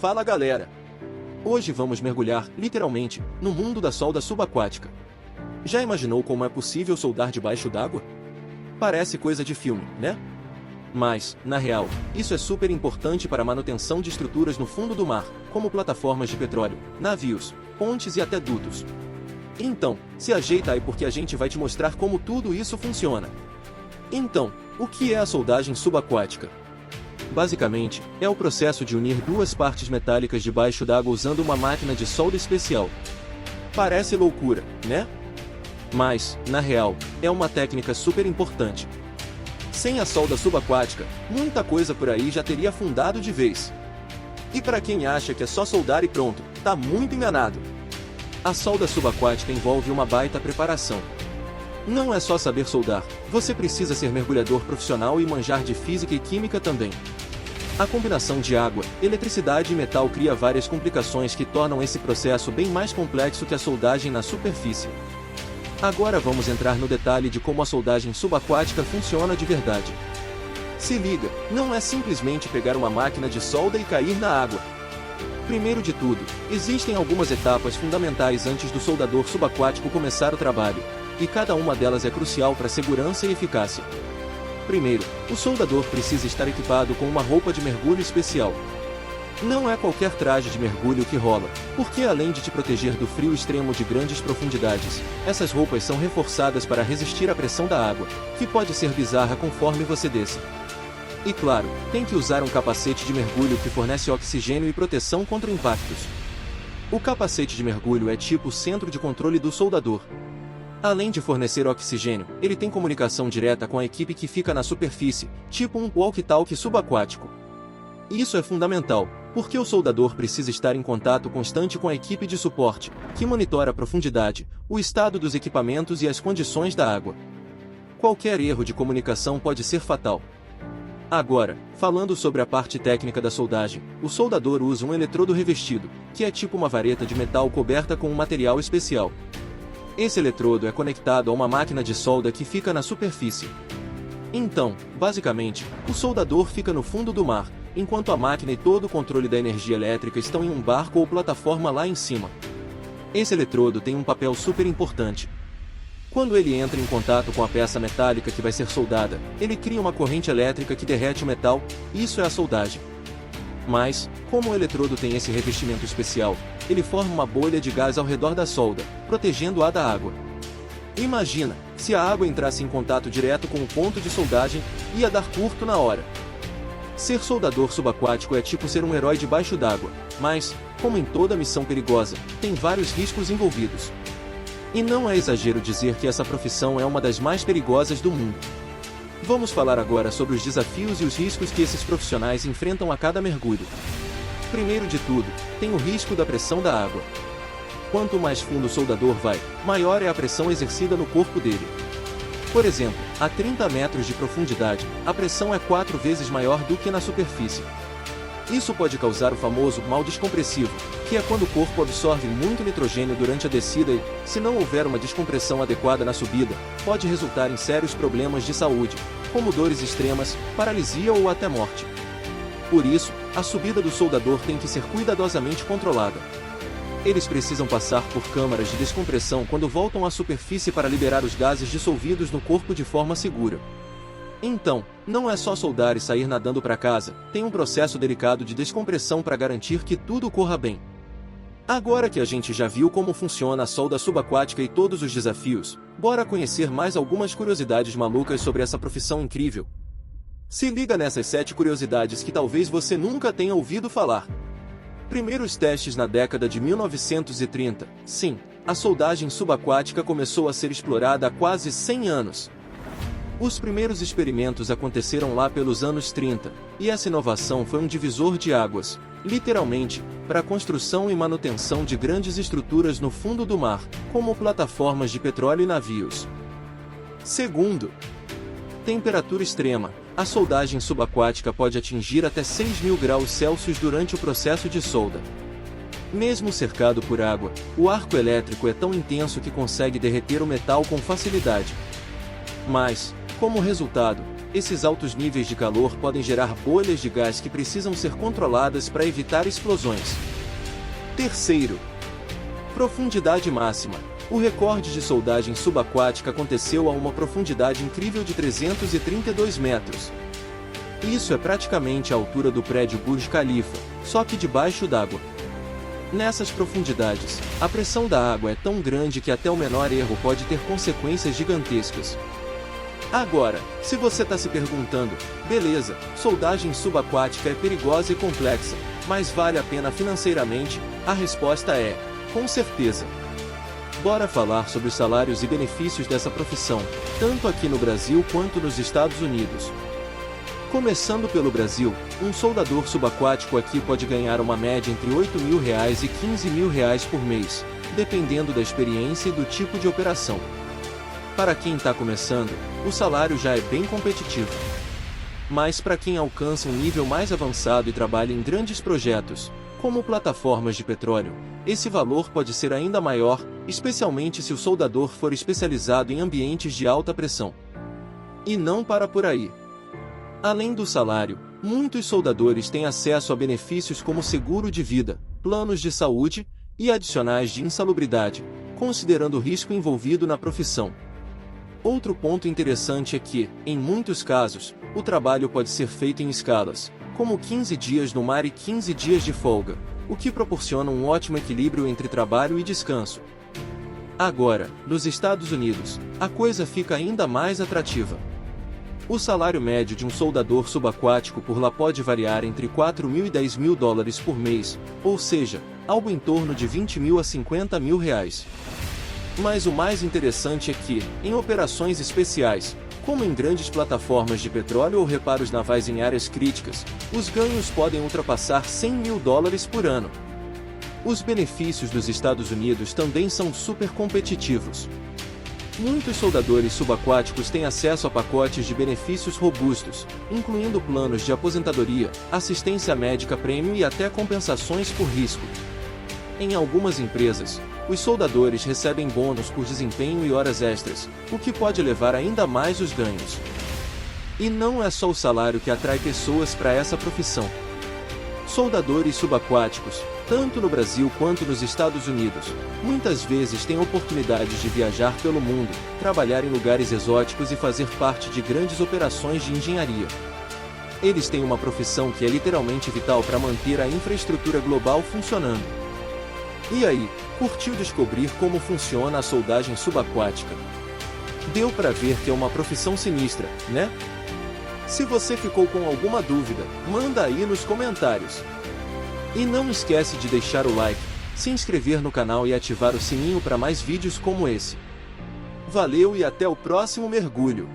Fala galera! Hoje vamos mergulhar, literalmente, no mundo da solda subaquática. Já imaginou como é possível soldar debaixo d'água? Parece coisa de filme, né? Mas, na real, isso é super importante para a manutenção de estruturas no fundo do mar, como plataformas de petróleo, navios, pontes e até dutos. Então, se ajeita aí porque a gente vai te mostrar como tudo isso funciona. Então, o que é a soldagem subaquática? Basicamente, é o processo de unir duas partes metálicas debaixo d'água usando uma máquina de solda especial. Parece loucura, né? Mas, na real, é uma técnica super importante. Sem a solda subaquática, muita coisa por aí já teria afundado de vez. E para quem acha que é só soldar e pronto, tá muito enganado. A solda subaquática envolve uma baita preparação. Não é só saber soldar, você precisa ser mergulhador profissional e manjar de física e química também. A combinação de água, eletricidade e metal cria várias complicações que tornam esse processo bem mais complexo que a soldagem na superfície. Agora vamos entrar no detalhe de como a soldagem subaquática funciona de verdade. Se liga, não é simplesmente pegar uma máquina de solda e cair na água. Primeiro de tudo, existem algumas etapas fundamentais antes do soldador subaquático começar o trabalho, e cada uma delas é crucial para segurança e eficácia. Primeiro, o soldador precisa estar equipado com uma roupa de mergulho especial. Não é qualquer traje de mergulho que rola, porque além de te proteger do frio extremo de grandes profundidades, essas roupas são reforçadas para resistir à pressão da água, que pode ser bizarra conforme você desce. E claro, tem que usar um capacete de mergulho que fornece oxigênio e proteção contra impactos. O capacete de mergulho é tipo o centro de controle do soldador. Além de fornecer oxigênio, ele tem comunicação direta com a equipe que fica na superfície, tipo um walkie-talkie subaquático. Isso é fundamental, porque o soldador precisa estar em contato constante com a equipe de suporte, que monitora a profundidade, o estado dos equipamentos e as condições da água. Qualquer erro de comunicação pode ser fatal. Agora, falando sobre a parte técnica da soldagem, o soldador usa um eletrodo revestido, que é tipo uma vareta de metal coberta com um material especial. Esse eletrodo é conectado a uma máquina de solda que fica na superfície. Então, basicamente, o soldador fica no fundo do mar, enquanto a máquina e todo o controle da energia elétrica estão em um barco ou plataforma lá em cima. Esse eletrodo tem um papel super importante. Quando ele entra em contato com a peça metálica que vai ser soldada, ele cria uma corrente elétrica que derrete o metal, isso é a soldagem. Mas, como o eletrodo tem esse revestimento especial, ele forma uma bolha de gás ao redor da solda, protegendo-a da água. Imagina, se a água entrasse em contato direto com o ponto de soldagem, ia dar curto na hora. Ser soldador subaquático é tipo ser um herói debaixo d'água, mas, como em toda missão perigosa, tem vários riscos envolvidos. E não é exagero dizer que essa profissão é uma das mais perigosas do mundo. Vamos falar agora sobre os desafios e os riscos que esses profissionais enfrentam a cada mergulho. Primeiro de tudo, tem o risco da pressão da água. Quanto mais fundo o soldador vai, maior é a pressão exercida no corpo dele. Por exemplo, a 30 metros de profundidade, a pressão é 4 vezes maior do que na superfície. Isso pode causar o famoso mal descompressivo, que é quando o corpo absorve muito nitrogênio durante a descida e, se não houver uma descompressão adequada na subida, pode resultar em sérios problemas de saúde, como dores extremas, paralisia ou até morte. Por isso, a subida do soldador tem que ser cuidadosamente controlada. Eles precisam passar por câmaras de descompressão quando voltam à superfície para liberar os gases dissolvidos no corpo de forma segura. Então, não é só soldar e sair nadando para casa, tem um processo delicado de descompressão para garantir que tudo corra bem. Agora que a gente já viu como funciona a solda subaquática e todos os desafios, bora conhecer mais algumas curiosidades malucas sobre essa profissão incrível. Se liga nessas 7 curiosidades que talvez você nunca tenha ouvido falar. Primeiros testes na década de 1930. Sim, a soldagem subaquática começou a ser explorada há quase 100 anos. Os primeiros experimentos aconteceram lá pelos anos 30, e essa inovação foi um divisor de águas, literalmente, para a construção e manutenção de grandes estruturas no fundo do mar, como plataformas de petróleo e navios. Segundo, temperatura extrema. A soldagem subaquática pode atingir até 6.000 graus Celsius durante o processo de solda. Mesmo cercado por água, o arco elétrico é tão intenso que consegue derreter o metal com facilidade. Mas, como resultado, Esses altos níveis de calor podem gerar bolhas de gás que precisam ser controladas para evitar explosões. Terceiro, profundidade máxima. O recorde de soldagem subaquática aconteceu a uma profundidade incrível de 332 metros. Isso é praticamente a altura do prédio Burj Khalifa, só que debaixo d'água. Nessas profundidades, a pressão da água é tão grande que até o menor erro pode ter consequências gigantescas. Agora, se você está se perguntando, beleza, soldagem subaquática é perigosa e complexa, mas vale a pena financeiramente? A resposta é, com certeza. Bora falar sobre os salários e benefícios dessa profissão, tanto aqui no Brasil quanto nos Estados Unidos. Começando pelo Brasil, um soldador subaquático aqui pode ganhar uma média entre R$ 8.000 e R$ 15.000 por mês, dependendo da experiência e do tipo de operação. Para quem está começando, o salário já é bem competitivo. Mas para quem alcança um nível mais avançado e trabalha em grandes projetos, como plataformas de petróleo, esse valor pode ser ainda maior, especialmente se o soldador for especializado em ambientes de alta pressão. E não para por aí. Além do salário, muitos soldadores têm acesso a benefícios como seguro de vida, planos de saúde e adicionais de insalubridade, considerando o risco envolvido na profissão. Outro ponto interessante é que, em muitos casos, o trabalho pode ser feito em escalas, como 15 dias no mar e 15 dias de folga, o que proporciona um ótimo equilíbrio entre trabalho e descanso. Agora, nos Estados Unidos, a coisa fica ainda mais atrativa. O salário médio de um soldador subaquático por lá pode variar entre $4.000 e $10.000 por mês, ou seja, algo em torno de R$20.000 a R$50.000. Mas o mais interessante é que, em operações especiais, como em grandes plataformas de petróleo ou reparos navais em áreas críticas, os ganhos podem ultrapassar $100.000 por ano. Os benefícios dos Estados Unidos também são super competitivos. Muitos soldadores subaquáticos têm acesso a pacotes de benefícios robustos, incluindo planos de aposentadoria, assistência médica premium e até compensações por risco. Em algumas empresas, os soldadores recebem bônus por desempenho e horas extras, o que pode elevar ainda mais os ganhos. E não é só o salário que atrai pessoas para essa profissão. Soldadores subaquáticos, tanto no Brasil quanto nos Estados Unidos, muitas vezes têm oportunidades de viajar pelo mundo, trabalhar em lugares exóticos e fazer parte de grandes operações de engenharia. Eles têm uma profissão que é literalmente vital para manter a infraestrutura global funcionando. E aí, curtiu descobrir como funciona a soldagem subaquática? Deu para ver que é uma profissão sinistra, né? Se você ficou com alguma dúvida, manda aí nos comentários. E não esquece de deixar o like, se inscrever no canal e ativar o sininho para mais vídeos como esse. Valeu e até o próximo mergulho!